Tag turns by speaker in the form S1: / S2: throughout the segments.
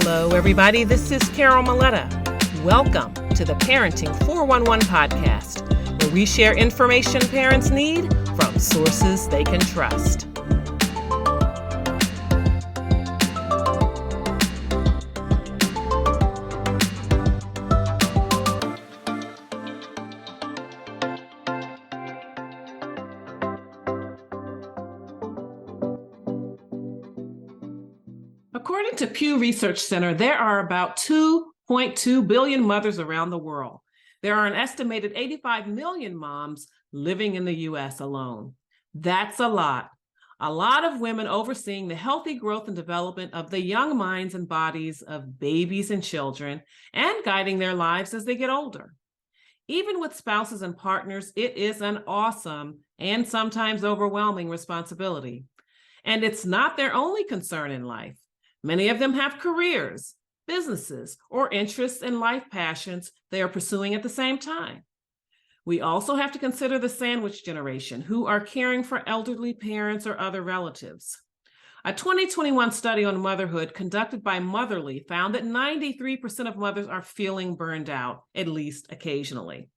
S1: Hello, everybody. This is Carol Maletta. Welcome to the Parenting 411 podcast, where we share information parents need from sources they can trust. According to Pew Research Center, there are about 2.2 billion mothers around the world. There are an estimated 85 million moms living in the U.S. alone. That's a lot. A lot of women overseeing the healthy growth and development of the young minds and bodies of babies and children and guiding their lives as they get older. Even with spouses and partners, it is an awesome and sometimes overwhelming responsibility. And it's not their only concern in life. Many of them have careers, businesses, or interests and life passions they are pursuing at the same time. We also have to consider the sandwich generation who are caring for elderly parents or other relatives. A 2021 study on motherhood conducted by Motherly found that 93% of mothers are feeling burned out, at least occasionally.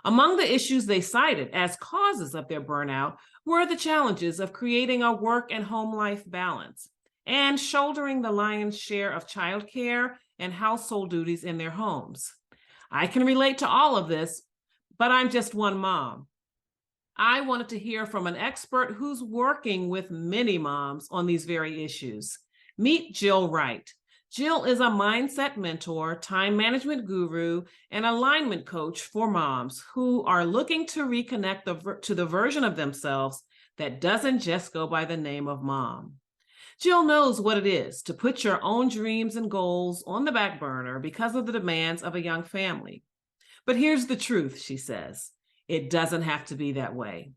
S1: Among the issues they cited as causes of their burnout were the challenges of creating a work and home life balance, and shouldering the lion's share of childcare and household duties in their homes. I can relate to all of this, but I'm just one mom. I wanted to hear from an expert who's working with many moms on these very issues. Meet Jill Wright. Jill is a mindset mentor, time management guru, and alignment coach for moms who are looking to reconnect to the version of themselves that doesn't just go by the name of mom. Jill knows what it is to put your own dreams and goals on the back burner because of the demands of a young family. But here's the truth, she says. It doesn't have to be that way.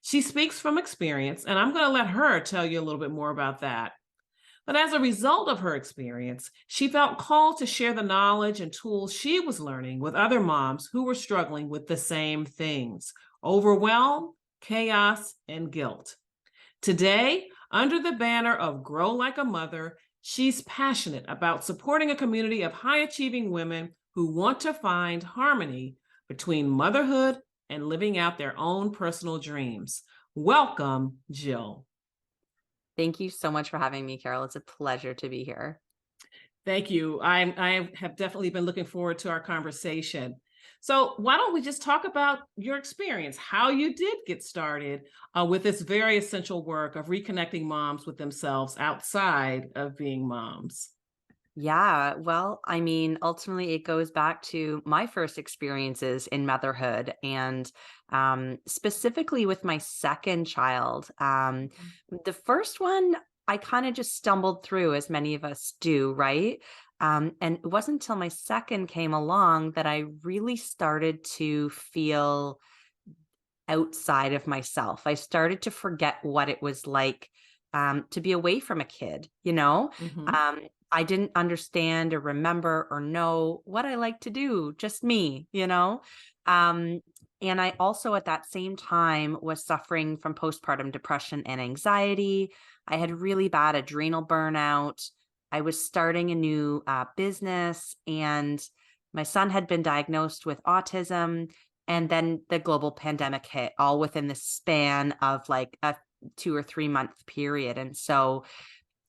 S1: She speaks from experience, and I'm going to let her tell you a little bit more about that. But as a result of her experience, she felt called to share the knowledge and tools she was learning with other moms who were struggling with the same things: overwhelm, chaos, and guilt. Today, under the banner of Grow Like a Mother, she's passionate about supporting a community of high-achieving women who want to find harmony between motherhood and living out their own personal dreams. Welcome, Jill.
S2: Thank you so much for having me, Carol. It's a pleasure to be here.
S1: Thank you. I have definitely been looking forward to our conversation. So why don't we just talk about your experience, how you did get started with this very essential work of reconnecting moms with themselves outside of being moms?
S2: Yeah, well, I mean, ultimately, it goes back to my first experiences in motherhood and specifically with my second child. The first one, I kind of just stumbled through, as many of us do, right? And it wasn't until my second came along that I really started to feel outside of myself. I started to forget what it was like to be away from a kid, you know?
S1: Mm-hmm.
S2: I didn't understand or remember or know what I like to do, just me, you know? And I also at that same time was suffering from postpartum depression and anxiety. I had really bad adrenal burnout. I was starting a new business, and my son had been diagnosed with autism. And then the global pandemic hit all within the span of like a 2 or 3 month period. And so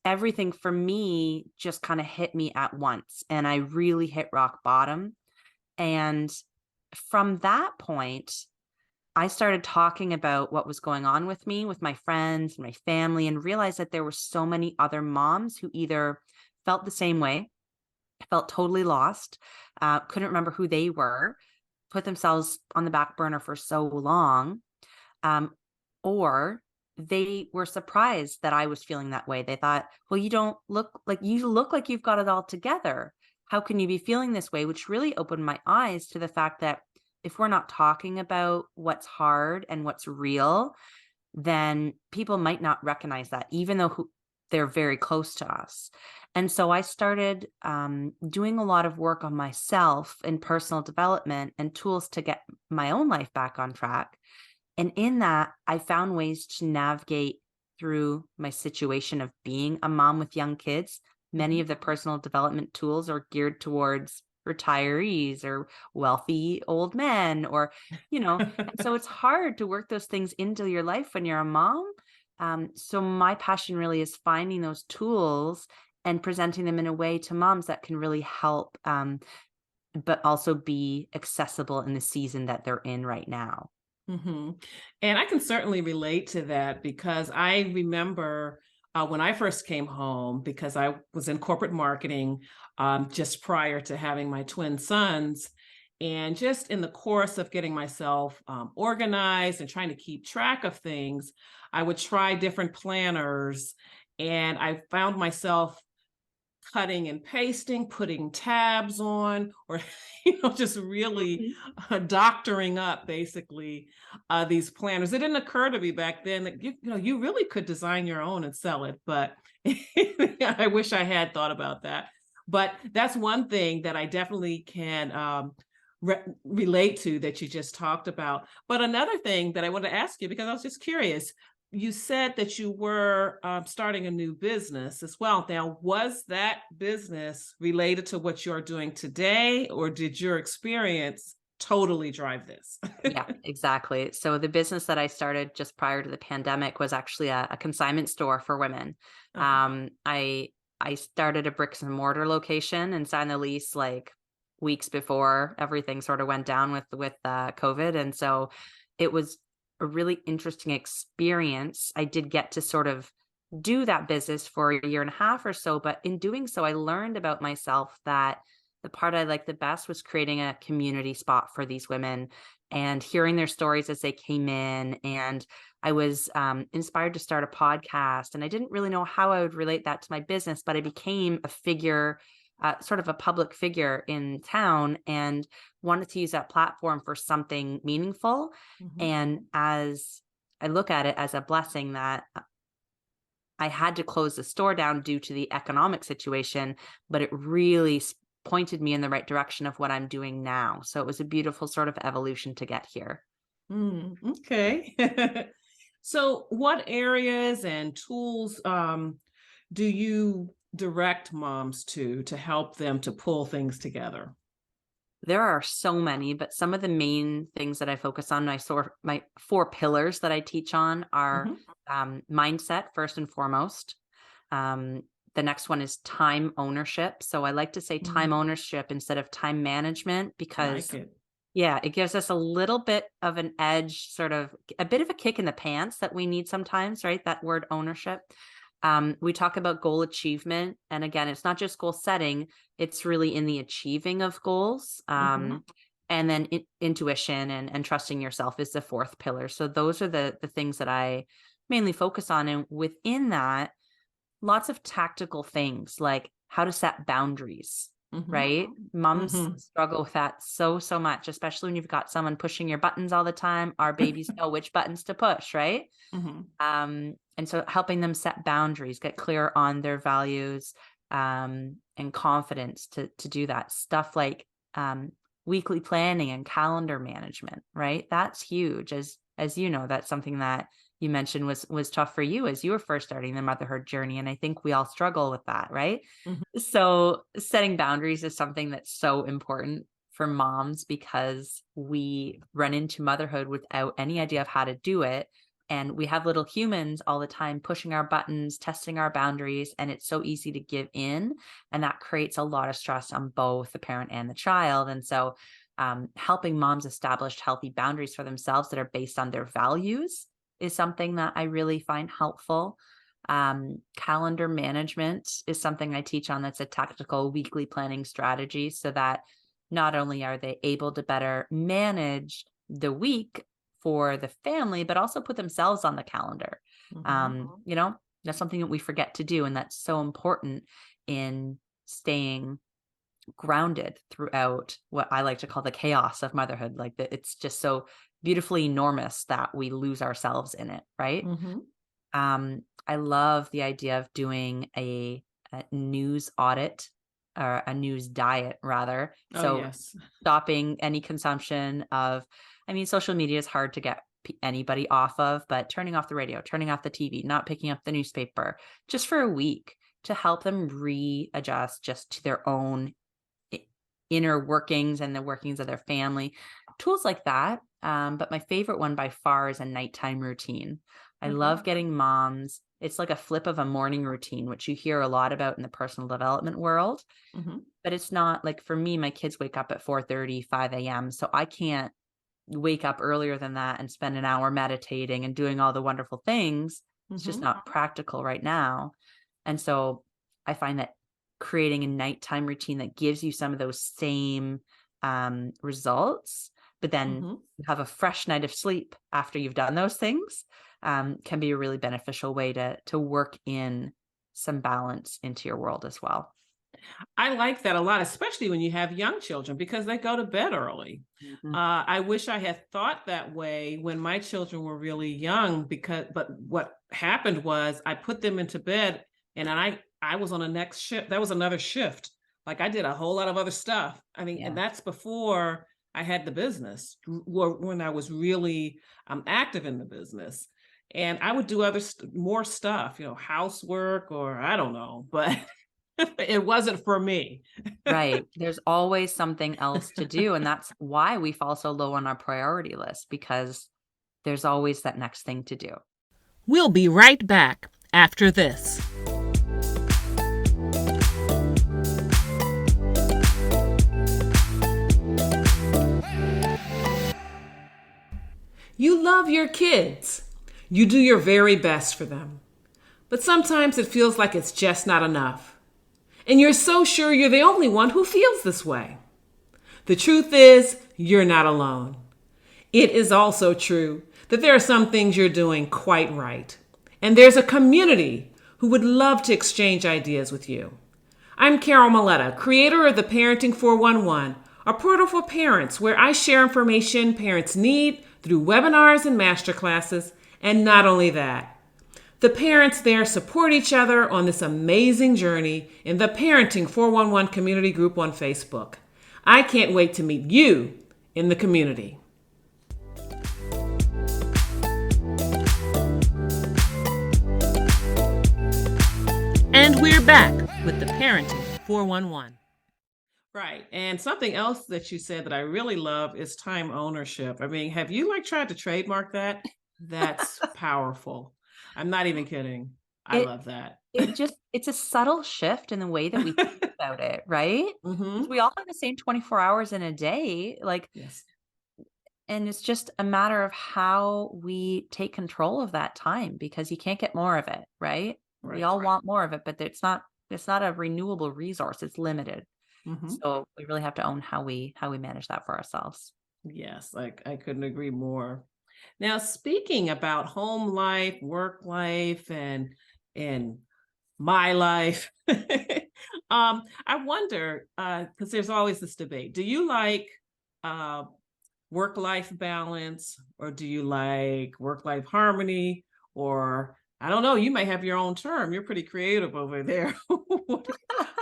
S2: everything for me just kind of hit me at once, and I really hit rock bottom. And from that point, I started talking about what was going on with me, with my friends and my family, and realized that there were so many other moms who either felt the same way, felt totally lost, couldn't remember who they were, put themselves on the back burner for so long, or they were surprised that I was feeling that way. They thought, well, you look like you've got it all together. How can you be feeling this way? Which really opened my eyes to the fact that if we're not talking about what's hard and what's real, then people might not recognize that, even though they're very close to us. And so I started doing a lot of work on myself in personal development and tools to get my own life back on track. And in that, I found ways to navigate through my situation of being a mom with young kids Many of the personal development tools are geared towards retirees or wealthy old men, or, and so it's hard to work those things into your life when you're a mom. So my passion really is finding those tools and presenting them in a way to moms that can really help, but also be accessible in the season that they're in right now.
S1: hmm And I can certainly relate to that because I remember when I first came home, because I was in corporate marketing just prior to having my twin sons. And just in the course of getting myself organized and trying to keep track of things, I would try different planners. And I found myself cutting and pasting, putting tabs on, or just really
S2: Mhm.
S1: doctoring up basically these planners. It didn't occur to me back then that you really could design your own and sell it, but I wish I had thought about that. But that's one thing that I definitely can relate to that you just talked about. But another thing that I want to ask you, because I was just curious, you said that you were starting a new business as well. Now, was that business related to what you're doing today, or did your experience totally drive this?
S2: Yeah, exactly. So the business that I started just prior to the pandemic was actually a consignment store for women.
S1: Okay.
S2: I started a bricks and mortar location and signed the lease like weeks before everything sort of went down with COVID, and so it was a really interesting experience. I did get to sort of do that business for a year and a half or so, but in doing so, I learned about myself that the part I liked the best was creating a community spot for these women and hearing their stories as they came in. And I was inspired to start a podcast, and I didn't really know how I would relate that to my business, but I became a figure, sort of a public figure in town, and wanted to use that platform for something meaningful.
S1: Mhm.
S2: And as I look at it as a blessing that I had to close the store down due to the economic situation, but it really pointed me in the right direction of what I'm doing now. So it was a beautiful sort of evolution to get here.
S1: Okay. So, what areas and tools do you direct moms to help them to pull things together?
S2: There are so many, but some of the main things that I focus on, my four pillars that I teach on are
S1: Mhm.
S2: mindset, first and foremost. Um, the next one is time ownership. So I like to say time
S1: Mm,
S2: ownership instead of time management,
S1: I like
S2: because
S1: it.
S2: yeah, it gives us a little bit of an edge, sort of a bit of a kick in the pants that we need sometimes, right? That word ownership. We talk about goal achievement. And again, it's not just goal setting, it's really in the achieving of goals.
S1: Mhm.
S2: And then intuition and trusting yourself is the fourth pillar. So those are the things that I mainly focus on. And within that, lots of tactical things like how to set boundaries,
S1: Mhm.
S2: right? Moms
S1: Mhm.
S2: struggle with that so much, especially when you've got someone pushing your buttons all the time. Our babies know which buttons to push, right?
S1: Mhm.
S2: And so helping them set boundaries, get clear on their values, and confidence to do that stuff like weekly planning and calendar management, right? That's huge. As you know, that's something that you mentioned was tough for you as you were first starting the motherhood journey. And I think we all struggle with that, right?
S1: Mhm.
S2: So setting boundaries is something that's so important for moms because we run into motherhood without any idea of how to do it. And we have little humans all the time pushing our buttons, testing our boundaries, and it's so easy to give in. And that creates a lot of stress on both the parent and the child. And so, helping moms establish healthy boundaries for themselves that are based on their values is something that I really find helpful. Calendar management is something I teach on, that's a tactical weekly planning strategy so that not only are they able to better manage the week for the family, but also put themselves on the calendar.
S1: Mhm.
S2: You know, that's something that we forget to do. And that's so important in staying grounded throughout what I like to call the chaos of motherhood. Like that, it's just so beautifully enormous that we lose ourselves in it, right?
S1: Mhm.
S2: I love the idea of doing a news audit, or a news diet rather.
S1: Oh,
S2: So
S1: yes.
S2: stopping any consumption of, I mean, social media is hard to get anybody off of, but turning off the radio, turning off the TV, not picking up the newspaper just for a week to help them readjust just to their own inner workings and the workings of their family, tools like that. But my favorite one by far is a nighttime routine. I love getting moms. It's like a flip of a morning routine, which you hear a lot about in the personal development world.
S1: Mm-hmm.
S2: But it's not like, for me, my kids wake up at 4:30, 5 a.m. So I can't wake up earlier than that and spend an hour meditating and doing all the wonderful things. It's just
S1: Mm-hmm.
S2: not practical right now. And so I find that creating a nighttime routine that gives you some of those same results, but then
S1: Mm-hmm.
S2: you have a fresh night of sleep after you've done those things, can be a really beneficial way to work in some balance into your world as well.
S1: I like that a lot, especially when you have young children because they go to bed early.
S2: Mhm.
S1: I wish I had thought that way when my children were really young, but what happened was I put them into bed and I was on a next shift. That was another shift. Like I did a whole lot of other stuff. I mean, and
S2: Yeah.
S1: that's before I had the business, when I was really active in the business. And I would do more stuff, housework or I don't know, but it wasn't for me.
S2: Right. There's always something else to do. And that's why we fall so low on our priority list, because there's always that next thing to do.
S1: We'll be right back after this. You love your kids. You do your very best for them. But sometimes it feels like it's just not enough. And you're so sure you're the only one who feels this way. The truth is, you're not alone. It is also true that there are some things you're doing quite right. And there's a community who would love to exchange ideas with you. I'm Carol Maletta, creator of the Parenting 411, a portal for parents where I share information parents need through webinars and masterclasses. And not only that, the parents there support each other on this amazing journey in the Parenting 411 community group on Facebook. I can't wait to meet you in the community. And we're back with the Parenting 411. Right. And something else that you said that I really love is time ownership. I mean, have you tried to trademark that? That's powerful. I'm not even kidding. I
S2: It
S1: love that.
S2: it's a subtle shift in the way that we think about it, right? Because
S1: Mm-hmm.
S2: we all have the same 24 hours in a day, like,
S1: Yes.
S2: and it's just a matter of how we take control of that time, because you can't get more of it, right? We
S1: Right.
S2: all want more of it, but it's not a renewable resource, it's limited.
S1: Mm-hmm.
S2: So we really have to own how we manage that for ourselves.
S1: Yes, I couldn't agree more. Now, speaking about home life, work life, and my life, I wonder because there's always this debate. Do you like uh, work-life balance, or do you like work-life harmony? Or I don't know. You may have your own term. You're pretty creative over there.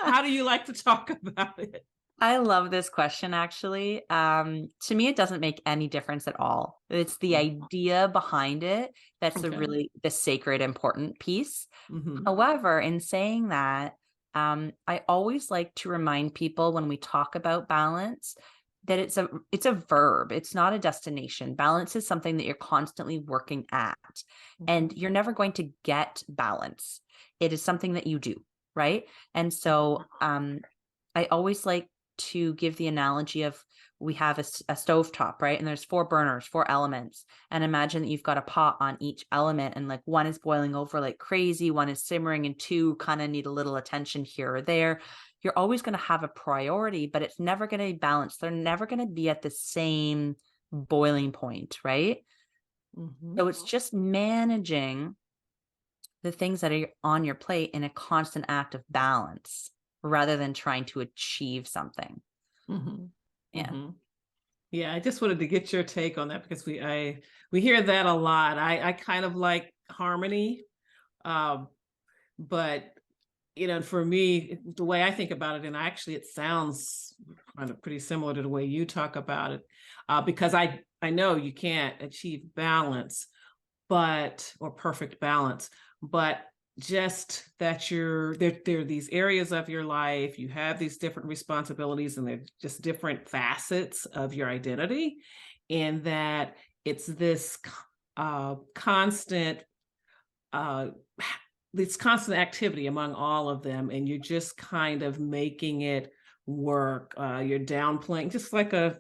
S1: How do you like to talk about it?
S2: I love this question, actually. To me, it doesn't make any difference at all. It's the
S1: Mm.
S2: idea behind it that's
S1: Okay.
S2: the sacred, important piece.
S1: Hmm.
S2: However, in saying that, I always like to remind people when we talk about balance that it's a verb. It's not a destination. Balance is something that you're constantly working at, and you're never going to get balance. It is something that you do, right? And so, I always like to give the analogy of, we have a stove top, right? And there's four burners, four elements. And imagine that you've got a pot on each element, and like one is boiling over like crazy, one is simmering, and two kind of need a little attention here or there. You're always going to have a priority, but it's never going to be balanced. They're never going to be at the same boiling point, right?
S1: Hmm.
S2: So it's just managing the things that are on your plate in a constant act of balance rather than trying to achieve something.
S1: Hmm.
S2: Yeah.
S1: Hmm. Yeah, I just wanted to get your take on that because we hear that a lot. I kind of like harmony, um, but for me, the way I think about it, and actually, it sounds kind of pretty similar to the way you talk about it, because I know you can't achieve balance, or perfect balance, but just that there are these areas of your life, you have these different responsibilities, and they're just different facets of your identity, and that it's constant uh this constant activity among all of them, and you're just kind of making it work. You're downplaying, just like a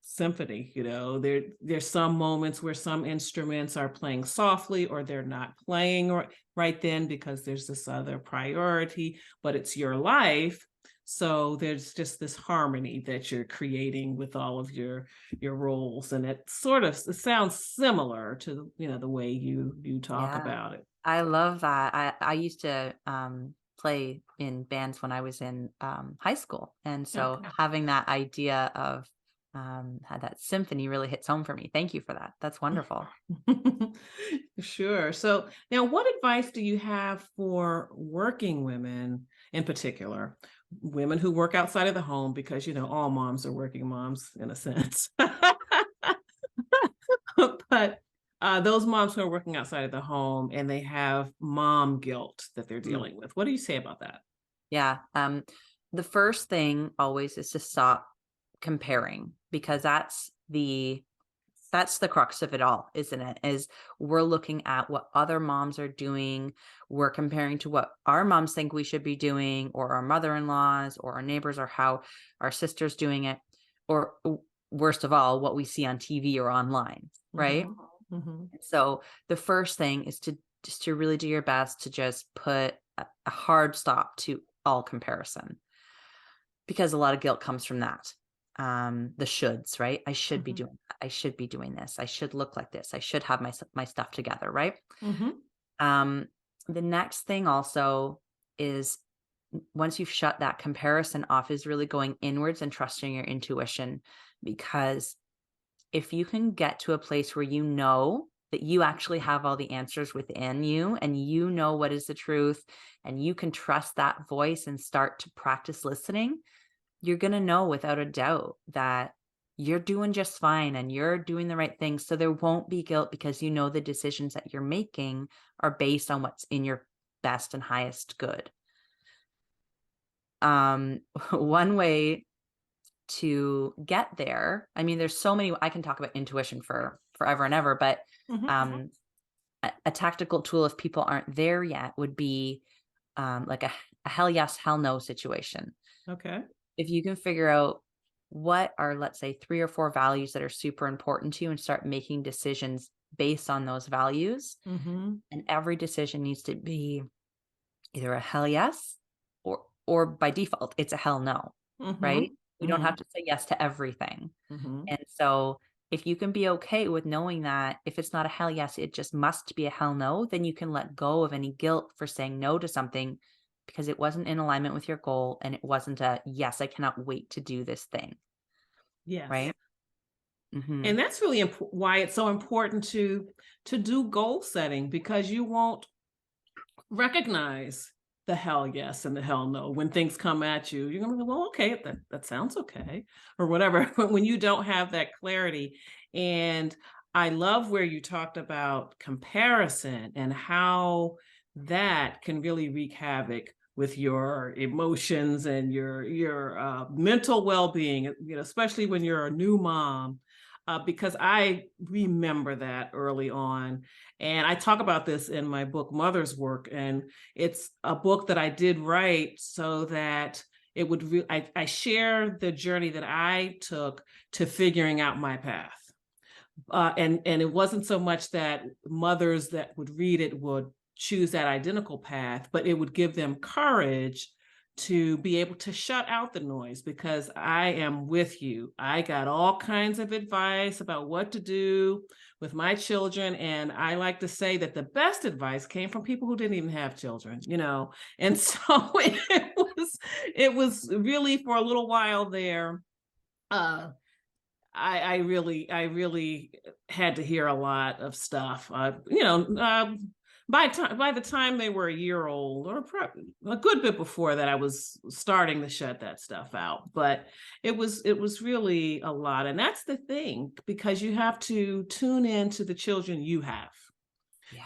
S1: symphony. There's some moments where some instruments are playing softly, or they're not playing right then because there's this other priority, but it's your life. So there's just this harmony that you're creating with all of your roles, and it sounds similar to the way you talk
S2: Yeah.
S1: about it.
S2: I love that. I used to play in bands when I was in high school, and so
S1: Okay.
S2: having that idea of had that symphony really hits home for me. Thank you for that. That's wonderful.
S1: Sure. So now, what advice do you have for working women in particular, women who work outside of the home? Because, all moms are working moms in a sense. But those moms who are working outside of the home and they have mom guilt that they're
S2: Mm,
S1: dealing with. What do you say about that?
S2: yeah. The first thing always is to stop comparing, because that's the crux of it all, isn't it? Is we're looking at what other moms are doing. We're comparing to what our moms think we should be doing, or our mother-in-laws, or our neighbors, or how our sister's doing it, or worst of all, what we see on TV or online, right?
S1: Hmm. Hmm.
S2: So the first thing is to just to really do your best to just put a hard stop to all comparison, because a lot of guilt comes from that. The shoulds, right? I should be
S1: Hmm.
S2: doing that. I should be doing this. I should look like this. I should have my stuff together, right?
S1: Hmm.
S2: Um, the next thing also is, once you've shut that comparison off, is really going inwards and trusting your intuition. Because if you can get to a place where you know that you actually have all the answers within you, and you know what is the truth, and you can trust that voice and start to practice listening, you're going to know without a doubt that you're doing just fine and you're doing the right thing. So there won't be guilt, because you know the decisions that you're making are based on what's in your best and highest good. One way to get there, I mean, there's so many. I can talk about intuition for forever and ever, but
S1: Hmm.
S2: um, a tactical tool, if people aren't there yet, would be like a hell yes, hell no situation.
S1: Okay.
S2: If you can figure out what are, let's say, 3 or 4 values that are super important to you, and start making decisions based on those values,
S1: Hmm.
S2: and every decision needs to be either a hell yes, or by default it's a hell no, right?
S1: Hmm.
S2: You don't
S1: Hmm.
S2: have to say yes to everything.
S1: Hmm.
S2: And so if you can be okay with knowing that if it's not a hell yes, it just must be a hell no, then you can let go of any guilt for saying no to something, because it wasn't in alignment with your goal, and it wasn't a yes, I cannot wait to do this thing,
S1: Yes.
S2: right? Hmm.
S1: And that's really why it's so important to do goal setting, because you won't recognize the hell yes and the hell no when things come at you. You're gonna go, well, okay, that sounds okay, or whatever. But when you don't have that clarity, and I love where you talked about comparison and how that can really wreak havoc with your emotions and your mental well-being, especially when you're a new mom. Because I remember that early on, and I talk about this in my book, Mother's Work. And it's a book that I did write so that I share the journey that I took to figuring out my path. And it wasn't so much that mothers that would read it would choose that identical path, but it would give them courage to be able to shut out the noise, because I am with you. I got all kinds of advice about what to do with my children. And I like to say that the best advice came from people who didn't even have children. And so it was really, for a little while there, uh, I really had to hear a lot of stuff. By the time they were a year old, or probably a good bit before that, I was starting to shut that stuff out. But it was really a lot, and that's the thing, because you have to tune in to the children you have.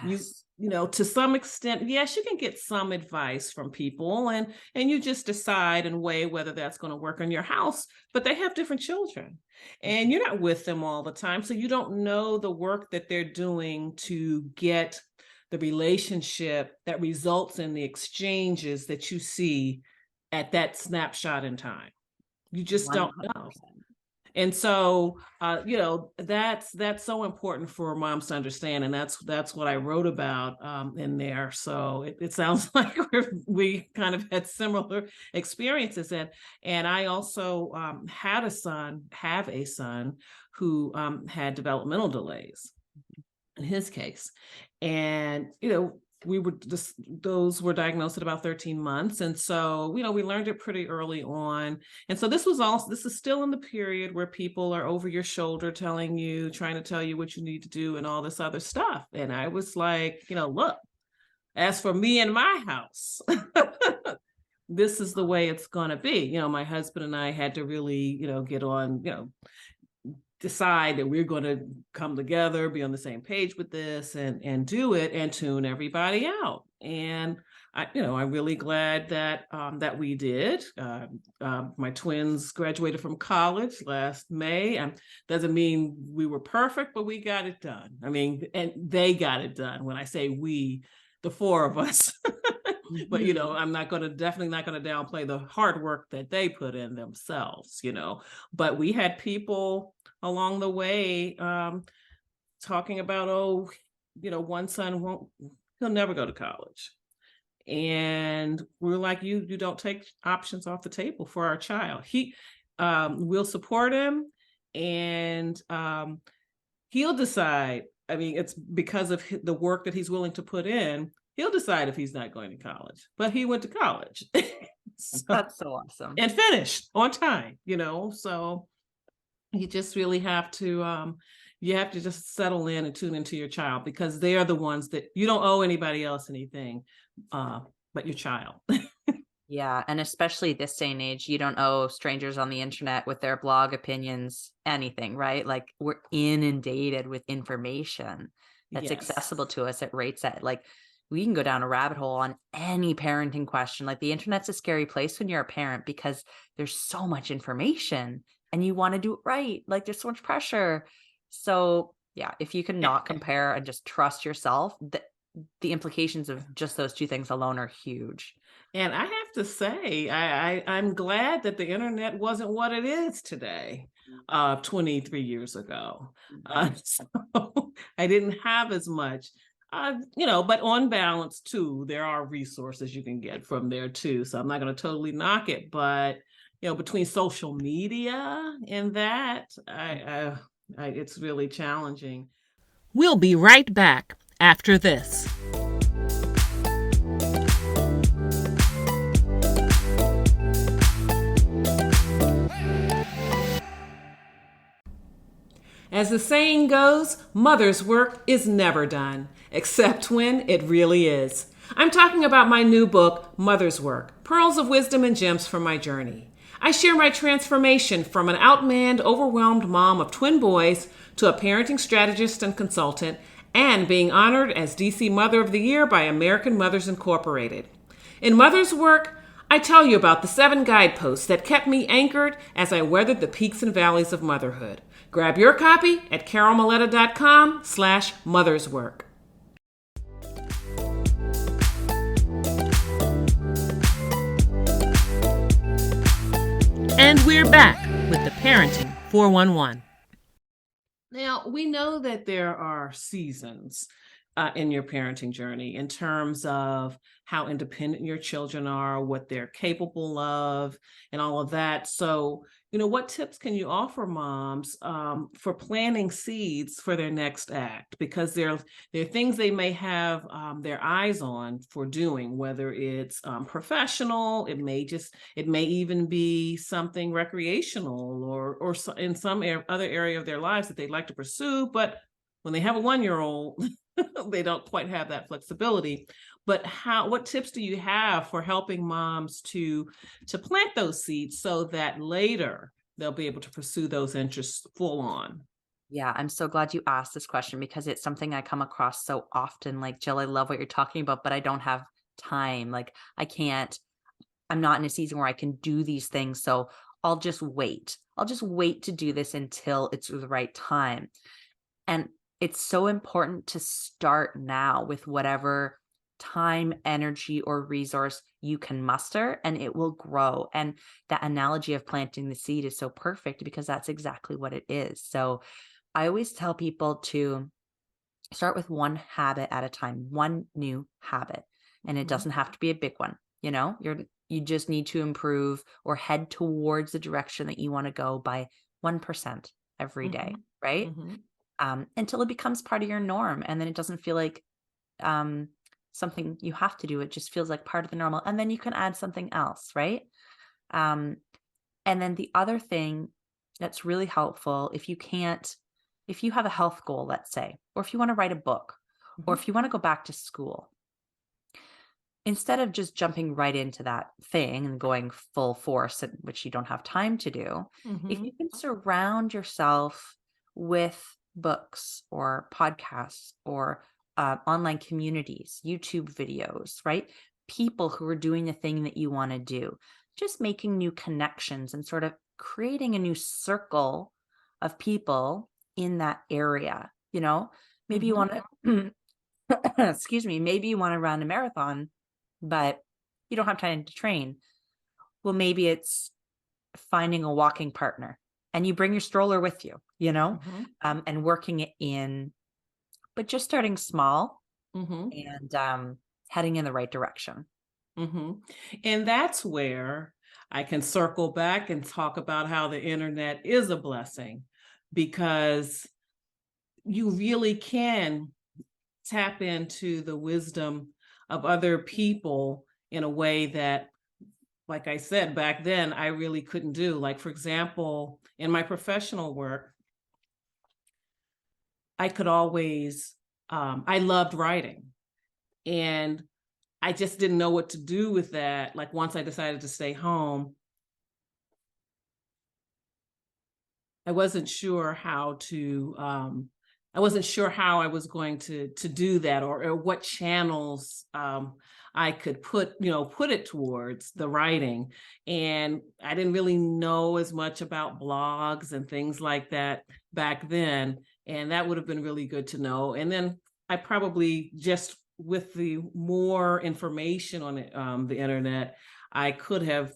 S1: You
S2: Yes.
S1: to some extent, yes, you can get some advice from people, and you just decide and weigh whether that's going to work in your house. But they have different children, and you're not with them all the time, so you don't know the work that they're doing to get the relationship that results in the exchanges that you see at that snapshot in time. You just don't know.
S2: 100%.
S1: And so, that's so important for moms to understand, and that's what I wrote about in there. So it sounds like we kind of had similar experiences, and I also have a son who had developmental delays in his case, and we were just those were diagnosed at about 13 months, and so we learned it pretty early on. And so this is still in the period where people are over your shoulder trying to tell you what you need to do and all this other stuff. And I was like, look, as for me and my house, this is the way it's going to be. My husband and I had to really get on, decide that we're going to come together, be on the same page with this, and do it, and tune everybody out. And I'm really glad that we did. My twins graduated from college last May. Doesn't mean we were perfect, but we got it done. I mean, and they got it done. When I say we, the four of us. But I'm definitely not going to downplay the hard work that they put in themselves. But we had people along the way talking about, one son he'll never go to college. And we're like, you don't take options off the table for our child. We'll support him, and he'll decide. I mean, it's because of the work that he's willing to put in. He'll decide if he's not going to college, but he went to college.
S2: That's so awesome.
S1: And finished on time, so you just really have to just settle in and tune into your child, because they are the ones that you don't owe anybody else anything but your child.
S2: Yeah. And especially this day and age, you don't owe strangers on the internet with their blog opinions anything, right? Like, we're inundated with information that's
S1: Yes.
S2: accessible to us at rates that, like, we can go down a rabbit hole on any parenting question. Like, the internet's a scary place when you're a parent, because there's so much information and you want to do it right. Like, there's so much pressure. So yeah, if you can not compare and just trust yourself, the implications of just those two things alone are huge.
S1: And I have to say, I'm glad that the internet wasn't what it is today, 23 years ago. So I didn't have as much, but on balance too, there are resources you can get from there too. So I'm not going to totally knock it, but between social media and that, it's really challenging. We'll be right back after this. As the saying goes, mother's work is never done, except when it really is. I'm talking about my new book, Mother's Work, Pearls of Wisdom and Gems from My Journey. I share my transformation from an outmanned, overwhelmed mom of twin boys to a parenting strategist and consultant, and being honored as DC Mother of the Year by American Mothers Incorporated. In Mother's Work, I tell you about the 7 guideposts that kept me anchored as I weathered the peaks and valleys of motherhood. Grab your copy at carolmaletta.com/motherswork. And we're back with the Parenting 411. Now, we know that there are seasons in your parenting journey in terms of how independent your children are, what they're capable of, and all of that. So, what tips can you offer moms for planting seeds for their next act? Because there are things they may have their eyes on for doing, whether it's professional, it may even be something recreational or in some other area of their lives that they'd like to pursue. But when they have a 1-year-old, they don't quite have that flexibility. But what tips do you have for helping moms to plant those seeds so that later they'll be able to pursue those interests full on?
S2: Yeah, I'm so glad you asked this question because it's something I come across so often. Like, Jill, I love what you're talking about, but I don't have time. Like, I'm not in a season where I can do these things. So I'll just wait. I'll just wait to do this until it's the right time. And it's so important to start now with whatever time, energy, or resource you can muster, and it will grow. And that analogy of planting the seed is so perfect because that's exactly what it is. So I always tell people to start with one habit at a time, one new habit. And it
S1: Mhm,
S2: doesn't have to be a big one. You just need to improve or head towards the direction that you want to go by 1% every day,
S1: mhm,
S2: right?
S1: mhm,
S2: Until it becomes part of your norm. And then it doesn't feel like um, something you have to do. It just feels like part of the normal. And then you can add something else, right? Um, and then the other thing that's really helpful, if you have a health goal, let's say, or if you want to write a book, or
S1: mhm,
S2: if you want to go back to school, instead of just jumping right into that thing and going full force, which you don't have time to do, if you
S1: mhm,
S2: can surround yourself with books or podcasts or online communities, YouTube videos, right? People who are doing the thing that you want to do, just making new connections and sort of creating a new circle of people in that area. Maybe you
S1: mhm,
S2: want to, excuse me, maybe you want to run a marathon but you don't have time to train. Well, maybe it's finding a walking partner and you bring your stroller with you,
S1: mhm,
S2: and working it in, but just starting small
S1: mhm,
S2: and heading in the right direction.
S1: mhm. And that's where I can circle back and talk about how the internet is a blessing because you really can tap into the wisdom of other people in a way that, like I said, back then, I really couldn't do. Like, for example, in my professional work, I could always, I loved writing and I just didn't know what to do with that. Like, once I decided to stay home, I wasn't sure how to, I wasn't sure how I was going to do that or what channels I could put it towards the writing. And I didn't really know as much about blogs and things like that back then. And that would have been really good to know. And then I probably just with the more information on the internet, I could have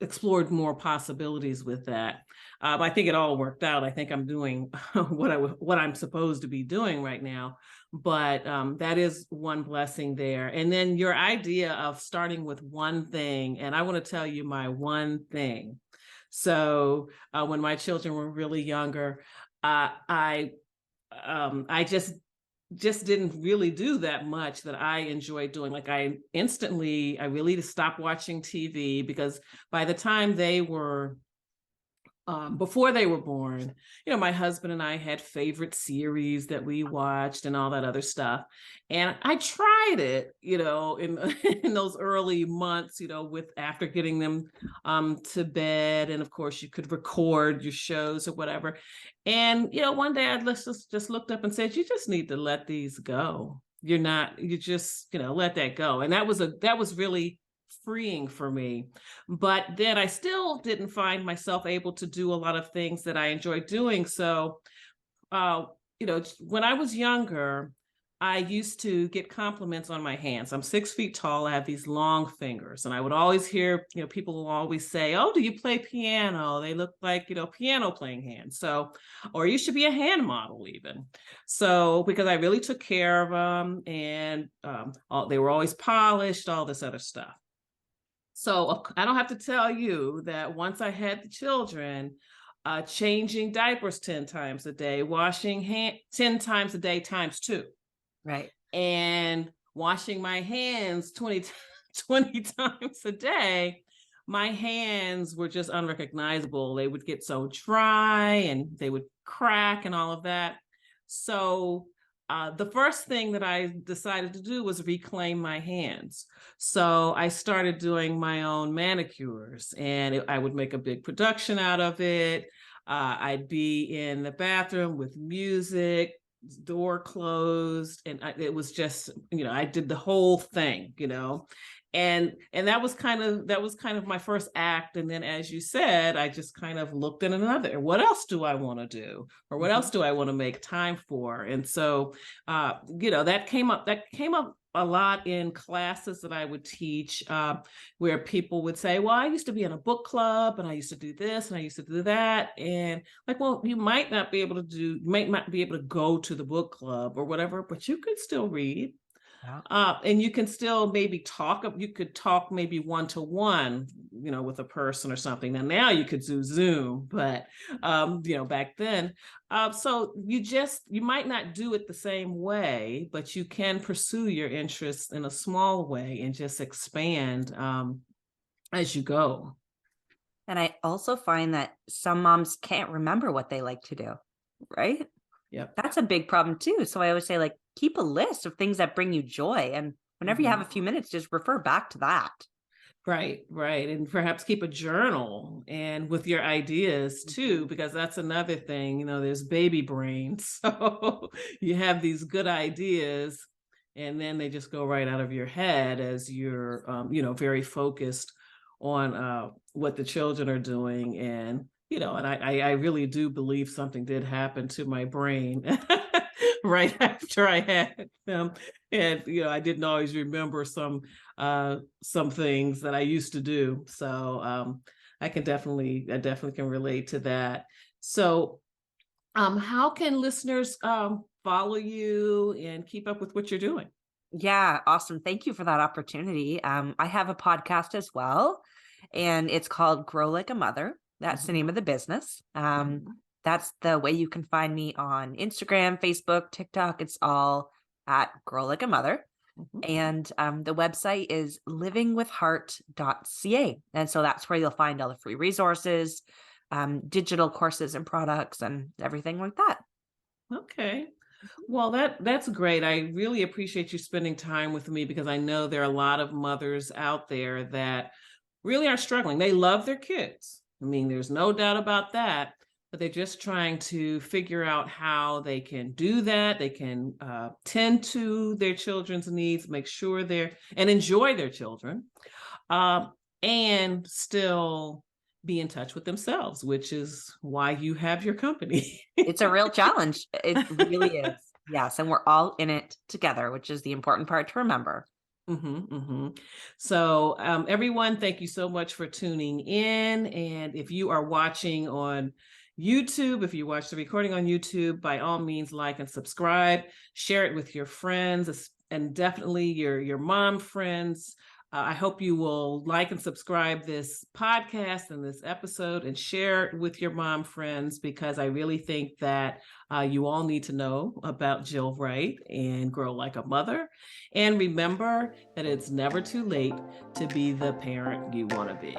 S1: explored more possibilities with that. I think it all worked out. I think I'm doing what I'm supposed to be doing right now. But that is one blessing there. And then your idea of starting with one thing, and I want to tell you my one thing. So when my children were really younger, I just didn't really do that much that I enjoyed doing. Like I really stopped watching TV because by the time they were before they were born, my husband and I had favorite series that we watched and all that other stuff. And I tried it, in in those early months, with after getting them to bed, and of course you could record your shows or whatever. And one day I just looked up and said, "You just need to let these go. You just let that go." And that was really freeing for me. But then I still didn't find myself able to do a lot of things that I enjoyed doing. So, when I was younger, I used to get compliments on my hands. I'm 6 feet tall. I have these long fingers, and I would always hear, people will always say, "Oh, do you play piano? They look like, piano playing hands." So, or you should be a hand model, even. So, because I really took care of them, and they were always polished, all this other stuff. So I don't have to tell you that once I had the children, changing diapers 10 times a day, washing 10 times a day times two,
S2: Right.
S1: and washing my hands 20 times a day, my hands were just unrecognizable. They would get so dry and they would crack and all of that. So the first thing that I decided to do was reclaim my hands. So I started doing my own manicures, and I would make a big production out of it. I'd be in the bathroom with music, door closed, and it was just, I did the whole thing, and that was kind of my first act. And then, as you said, I just kind of looked at another. What else do I want to do, or what
S2: Mhm.
S1: else do I want to make time for? And so, that came up. That came up a lot in classes that I would teach, where people would say, "Well, I used to be in a book club, and I used to do this, and I used to do that," and like, well, you might not be able to might not be able to go to the book club or whatever, but you could still read.
S2: Yeah.
S1: And you can still maybe you could talk maybe one to one, with a person or something. Now you could do Zoom, but back then. So you might not do it the same way, but you can pursue your interests in a small way and just expand as you go.
S2: And I also find that some moms can't remember what they like to do, right?
S1: Yep.
S2: That's a big problem too. So I always say, like, keep a list of things that bring you joy. And whenever you have
S1: Mhm.
S2: a few minutes, just refer back to that.
S1: Right, right. And perhaps keep a journal and with your ideas too,
S2: Mhm.
S1: because that's another thing, there's baby brain. So you have these good ideas and then they just go right out of your head as you're, very focused on what the children are doing. And I really do believe something did happen to my brain right after I had them. And, I didn't always remember some things that I used to do. So I definitely can relate to that. So how can listeners follow you and keep up with what you're doing?
S2: Yeah, awesome. Thank you for that opportunity. I have a podcast as well, and it's called Grow Like a Mother. That's the
S1: Mhm,
S2: name of the business.
S1: mhm,
S2: That's the way you can find me on Instagram, Facebook, TikTok. It's all at Grow Like a Mother.
S1: mhm.
S2: And the website is livingwithheart.ca. And so that's where you'll find all the free resources, digital courses and products, and everything like that.
S1: Okay. Well, that's great. I really appreciate you spending time with me because I know there are a lot of mothers out there that really are struggling. They love their kids. I mean, there's no doubt about that, but they're just trying to figure out how they can do that. They can tend to their children's needs, make sure and enjoy their children, um, and still be in touch with themselves, which is why you have your company.
S2: It's a real challenge. It really is. Yes. And we're all in it together, which is the important part to remember.
S1: So, everyone, thank you so much for tuning in. And if you are watching on YouTube, if you watch the recording on YouTube, by all means, like and subscribe, share it with your friends, and definitely your mom friends. I hope you will like and subscribe this podcast and this episode and share it with your mom friends because I really think that you all need to know about Jill Wright and Grow Like a Mother. And remember that it's never too late to be the parent you want to be.